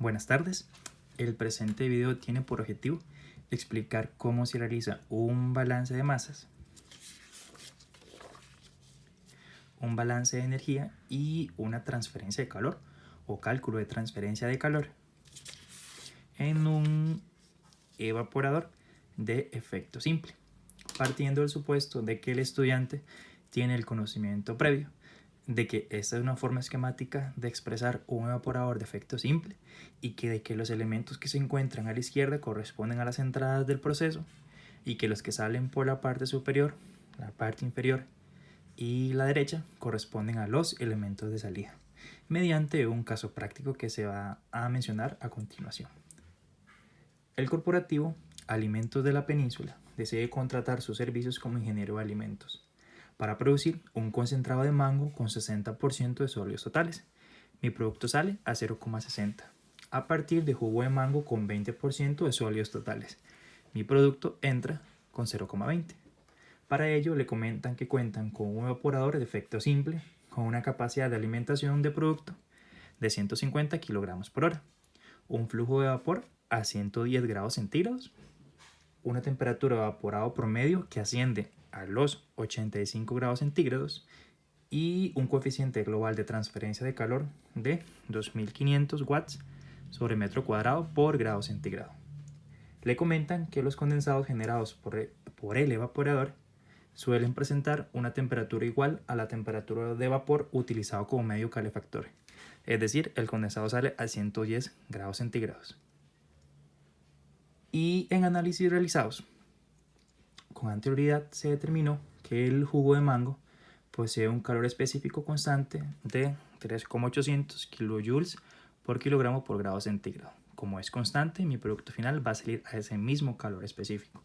Buenas tardes. El presente video tiene por objetivo explicar cómo se realiza un balance de masas, un balance de energía y una transferencia de calor o cálculo de transferencia de calor en un evaporador de efecto simple, partiendo del supuesto de que el estudiante tiene el conocimiento previo de que esta es una forma esquemática de expresar un evaporador de efecto simple y de que los elementos que se encuentran a la izquierda corresponden a las entradas del proceso y que los que salen por la parte superior, la parte inferior y la derecha corresponden a los elementos de salida, mediante un caso práctico que se va a mencionar a continuación. El corporativo Alimentos de la Península decide contratar sus servicios como ingeniero de alimentos para producir un concentrado de mango con 60% de sólidos totales. Mi producto sale a 0,60 a partir de jugo de mango con 20% de sólidos totales. Mi producto entra con 0,20. Para ello le comentan que cuentan con un evaporador de efecto simple con una capacidad de alimentación de producto de 150 kg por hora, un flujo de vapor a 110 grados centígrados, una temperatura de evaporado promedio que asciende a los 85 grados centígrados y un coeficiente global de transferencia de calor de 2500 watts sobre metro cuadrado por grado centígrado. Le comentan que los condensados generados por el evaporador suelen presentar una temperatura igual a la temperatura de vapor utilizado como medio calefactor, es decir, el condensado sale a 110 grados centígrados. Y en análisis realizados, con anterioridad se determinó que el jugo de mango posee un calor específico constante de 3,800 kJ por kilogramo por grado centígrado. Como es constante, mi producto final va a salir a ese mismo calor específico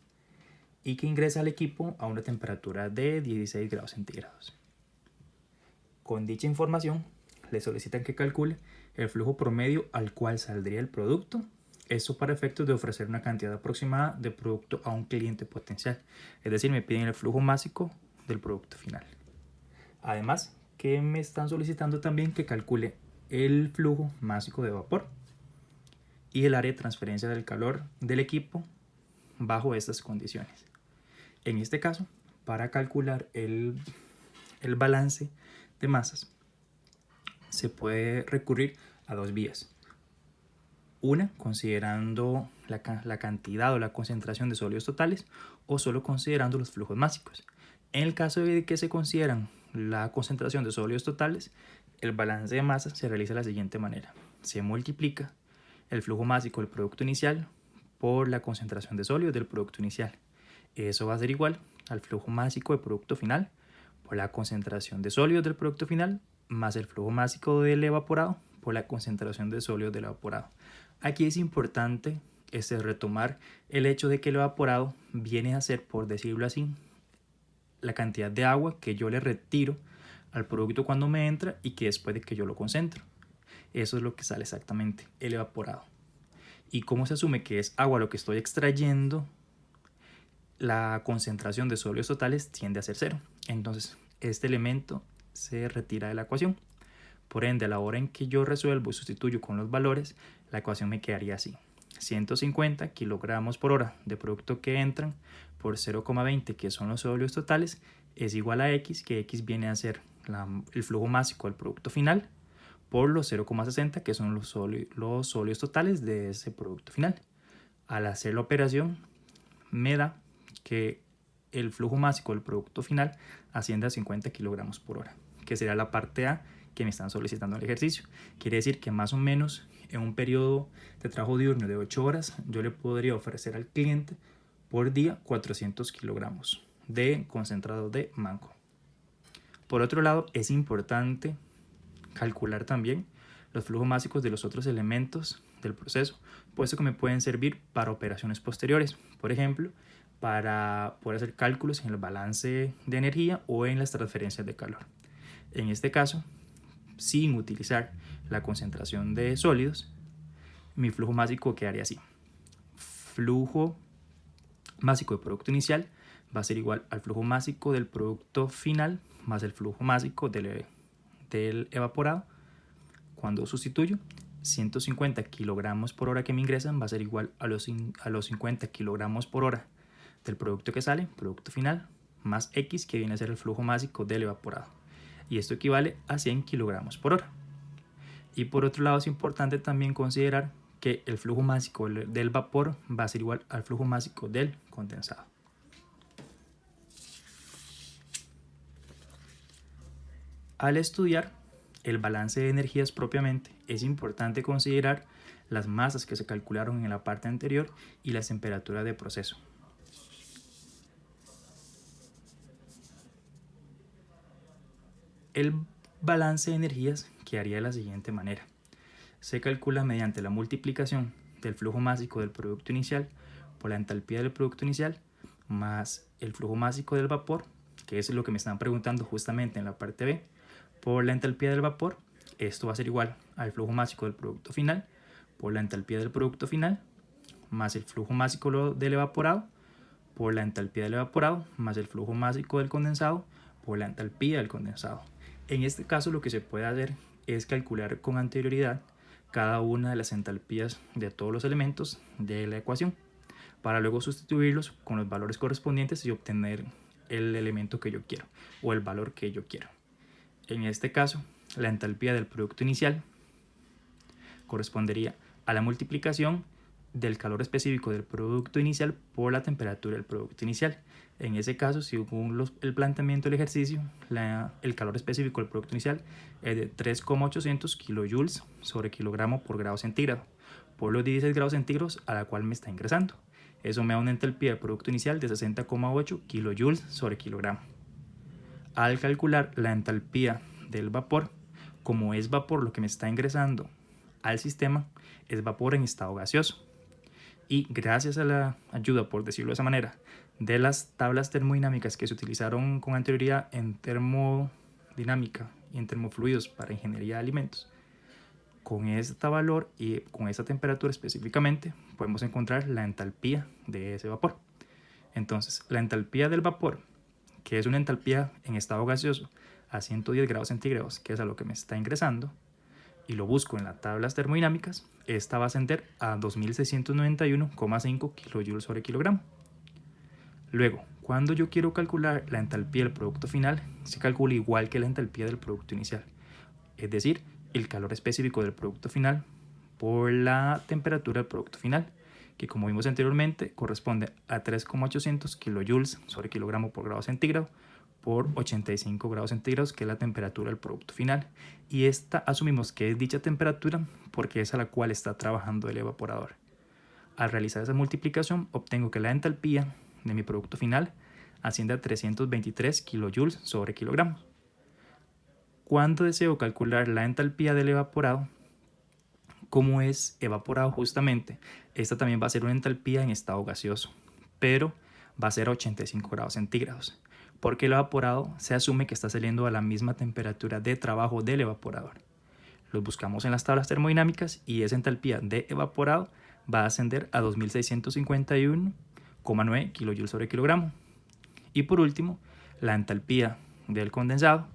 y que ingresa al equipo a una temperatura de 16 grados centígrados. Con dicha información, le solicitan que calcule el flujo promedio al cual saldría el producto. Esto para efectos de ofrecer una cantidad aproximada de producto a un cliente potencial. Es decir, me piden el flujo másico del producto final. Además, que me están solicitando también que calcule el flujo másico de vapor y el área de transferencia del calor del equipo bajo estas condiciones. En este caso, para calcular el balance de masas, se puede recurrir a dos vías. Una, considerando la cantidad o la concentración de sólidos totales o solo considerando los flujos másicos. En el caso de que se consideran la concentración de sólidos totales, el balance de masas se realiza de la siguiente manera. Se multiplica el flujo másico del producto inicial por la concentración de sólidos del producto inicial. Eso va a ser igual al flujo másico del producto final por la concentración de sólidos del producto final más el flujo másico del evaporado por la concentración de sólidos del evaporado. Aquí es importante retomar el hecho de que el evaporado viene a ser, por decirlo así, la cantidad de agua que yo le retiro al producto cuando me entra y que después de que yo lo concentro. Eso es lo que sale exactamente, el evaporado. Y como se asume que es agua lo que estoy extrayendo, la concentración de sólidos totales tiende a ser cero. Entonces, este elemento se retira de la ecuación. Por ende, a la hora en que yo resuelvo y sustituyo con los valores, la ecuación me quedaría así. 150 kilogramos por hora de producto que entran por 0,20 que son los sólidos totales es igual a X, que X viene a ser el flujo másico del producto final por los 0,60 que son los sólidos totales de ese producto final. Al hacer la operación me da que el flujo másico del producto final asciende a 50 kilogramos por hora, que será la parte A que me están solicitando el ejercicio. Quiere decir que más o menos en un periodo de trabajo diurno de 8 horas yo le podría ofrecer al cliente por día 400 kilogramos de concentrado de mango. Por otro lado, es importante calcular también los flujos másicos de los otros elementos del proceso, puesto que me pueden servir para operaciones posteriores. Por ejemplo, para poder hacer cálculos en el balance de energía o en las transferencias de calor. En este caso, sin utilizar la concentración de sólidos, mi flujo másico quedaría así. Flujo másico de producto inicial va a ser igual al flujo másico del producto final más el flujo másico del evaporado cuando sustituyo 150 kilogramos por hora que me ingresan va a ser igual a los 50 kilogramos por hora del producto que sale, producto final, más X, que viene a ser el flujo másico del evaporado. Y esto equivale a 100 kilogramos por hora. Y por otro lado es importante también considerar que el flujo másico del vapor va a ser igual al flujo másico del condensado. Al estudiar el balance de energías propiamente, es importante considerar las masas que se calcularon en la parte anterior y las temperaturas de proceso. El balance de energías quedaría de la siguiente manera. Se calcula mediante la multiplicación del flujo másico del producto inicial por la entalpía del producto inicial más el flujo másico del vapor, que es lo que me están preguntando justamente en la parte B, por la entalpía del vapor. Esto va a ser igual al flujo másico del producto final por la entalpía del producto final más el flujo másico del evaporado por la entalpía del evaporado más el flujo másico del condensado por la entalpía del condensado. En este caso lo que se puede hacer es calcular con anterioridad cada una de las entalpías de todos los elementos de la ecuación para luego sustituirlos con los valores correspondientes y obtener el elemento que yo quiero o el valor que yo quiero. En este caso, la entalpía del producto inicial correspondería a la multiplicación del calor específico del producto inicial por la temperatura del producto inicial. En ese caso, según el planteamiento del ejercicio, el calor específico del producto inicial es de 3,800 kilojoules sobre kilogramo por grado centígrado por los 16 grados centígrados a la cual me está ingresando. Eso me da una entalpía del producto inicial de 60,8 kilojoules sobre kilogramo. Al calcular la entalpía del vapor, como es vapor lo que me está ingresando al sistema, es vapor en estado gaseoso. Y gracias a la ayuda, por decirlo de esa manera, de las tablas termodinámicas que se utilizaron con anterioridad en termodinámica y en termofluidos para ingeniería de alimentos, con este valor y con esa temperatura específicamente podemos encontrar la entalpía de ese vapor. Entonces, la entalpía del vapor, que es una entalpía en estado gaseoso a 110 grados centígrados, que es a lo que me está ingresando, y lo busco en las tablas termodinámicas, esta va a ascender a 2691,5 kilojoules sobre kilogramo. Luego, cuando yo quiero calcular la entalpía del producto final, se calcula igual que la entalpía del producto inicial, es decir, el calor específico del producto final por la temperatura del producto final, que como vimos anteriormente corresponde a 3,800 kilojoules sobre kilogramo por grado centígrado por 85 grados centígrados, que es la temperatura del producto final, y esta asumimos que es dicha temperatura porque es a la cual está trabajando el evaporador. Al realizar esa multiplicación obtengo que la entalpía de mi producto final asciende a 323 kilojoules sobre kilogramo. Cuando deseo calcular la entalpía del evaporado, como es evaporado justamente, esta también va a ser una entalpía en estado gaseoso, pero va a ser a 85 grados centígrados, porque el evaporado se asume que está saliendo a la misma temperatura de trabajo del evaporador. Los buscamos en las tablas termodinámicas y esa entalpía de evaporado va a ascender a 2651,9 kilojoules sobre kilogramo. Y por último, la entalpía del condensado,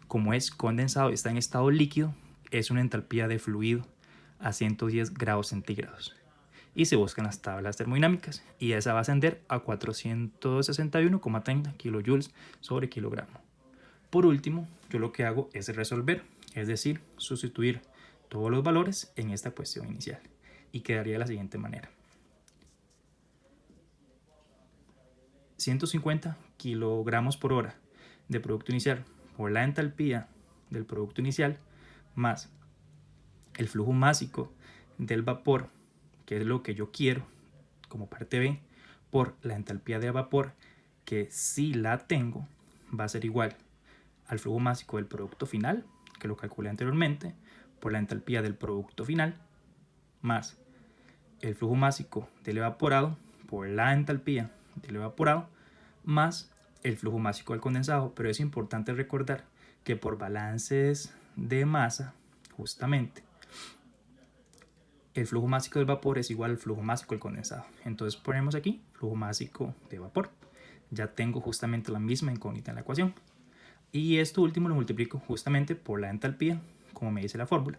como es condensado y está en estado líquido, es una entalpía de fluido a 110 grados centígrados. Y se buscan las tablas termodinámicas y esa va a ascender a 461,30 kilojoules sobre kilogramo. Por último, yo lo que hago es resolver, es decir, sustituir todos los valores en esta cuestión inicial y quedaría de la siguiente manera. 150 kilogramos por hora de producto inicial por la entalpía del producto inicial más el flujo másico del vapor, que es lo que yo quiero como parte B, por la entalpía de vapor, que si la tengo, va a ser igual al flujo másico del producto final, que lo calculé anteriormente, por la entalpía del producto final, más el flujo másico del evaporado por la entalpía del evaporado, más el flujo másico del condensado. Pero es importante recordar que por balances de masa, justamente, el flujo másico del vapor es igual al flujo másico del condensado. Entonces ponemos aquí flujo másico de vapor. Ya tengo justamente la misma incógnita en la ecuación. Y esto último lo multiplico justamente por la entalpía, como me dice la fórmula.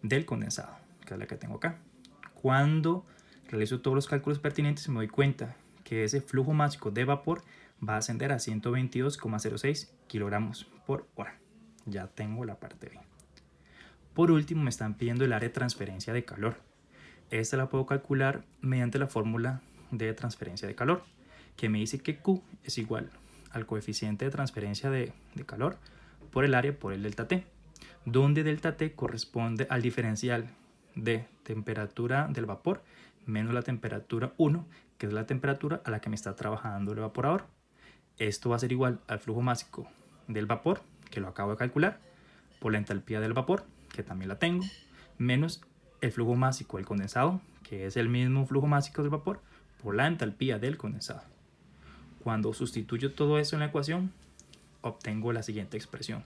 del condensado, que es la que tengo acá. Cuando realizo todos los cálculos pertinentes me doy cuenta que ese flujo máximo de vapor va a ascender a 122,06 kilogramos por hora. Ya tengo la parte B. Por último me están pidiendo el área de transferencia de calor. Esta la puedo calcular mediante la fórmula de transferencia de calor, que me dice que Q es igual al coeficiente de transferencia de calor por el área por el delta T, donde delta T corresponde al diferencial de temperatura del vapor menos la temperatura 1, que es la temperatura a la que me está trabajando el evaporador. Esto va a ser igual al flujo máximo del vapor, que lo acabo de calcular, por la entalpía del vapor, que también la tengo, menos el flujo máximo del condensado, que es el mismo flujo máximo del vapor, por la entalpía del condensado. Cuando sustituyo todo eso en la ecuación, obtengo la siguiente expresión: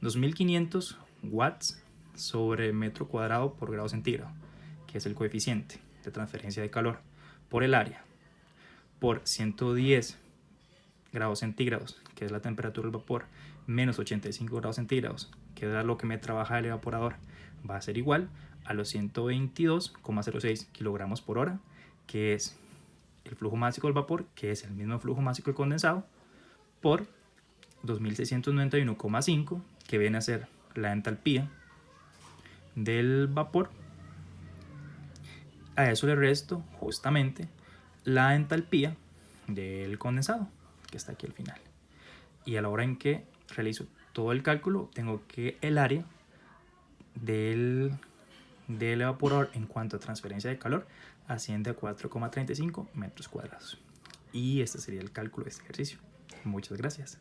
2500 watts sobre metro cuadrado por grado centígrado, que es el coeficiente de transferencia de calor, por el área, por 110 grados centígrados, que es la temperatura del vapor, menos 85 grados centígrados, que es lo que me trabaja el evaporador, va a ser igual a los 122,06 kilogramos por hora, que es el flujo máximo del vapor, que es el mismo flujo máximo del condensado, por 2691,5, que viene a ser la entalpía del vapor. A eso le resto justamente la entalpía del condensado, que está aquí al final. Y a la hora en que realizo todo el cálculo, tengo que el área del evaporador en cuanto a transferencia de calor asciende a 4,35 metros cuadrados. Y este sería el cálculo de este ejercicio. Muchas gracias.